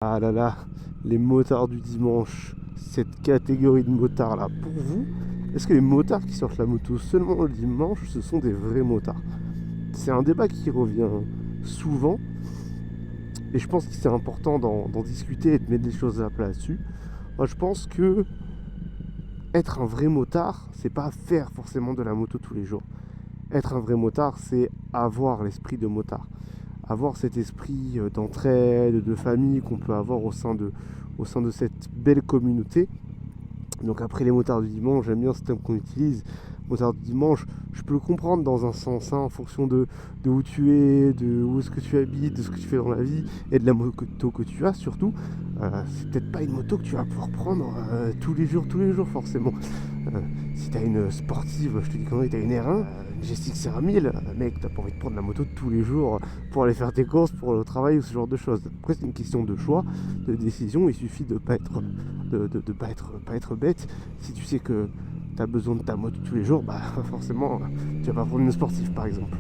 Ah là là, les motards du dimanche, cette catégorie de motards là, pour vous, est-ce que les motards qui sortent la moto seulement le dimanche, ce sont des vrais motards? C'est un débat qui revient souvent, et je pense que c'est important d'en discuter et de mettre des choses à plat là-dessus. Moi je pense que être un vrai motard, c'est pas faire forcément de la moto tous les jours. Être un vrai motard, c'est avoir l'esprit de motard. Avoir cet esprit d'entraide, de famille qu'on peut avoir au sein de cette belle communauté. Donc après les motards du dimanche, j'aime bien ce terme qu'on utilise. Motard du dimanche, je peux le comprendre dans un sens, hein, en fonction de où tu es, de où est-ce que tu habites, de ce que tu fais dans la vie et de la moto que tu as surtout. C'est peut-être pas une moto que tu vas pouvoir prendre tous les jours forcément. Euh, Si t'as une sportive, je te dis quand t'as une R1, une GSX R1000, mec, t'as pas envie de prendre la moto tous les jours pour aller faire tes courses, pour aller au travail ou ce genre de choses. Après, c'est une question de choix, de décision. Il suffit de pas être, pas être bête. Si tu sais que t'as besoin de ta moto tous les jours, bah forcément, tu vas pas prendre une sportive par exemple.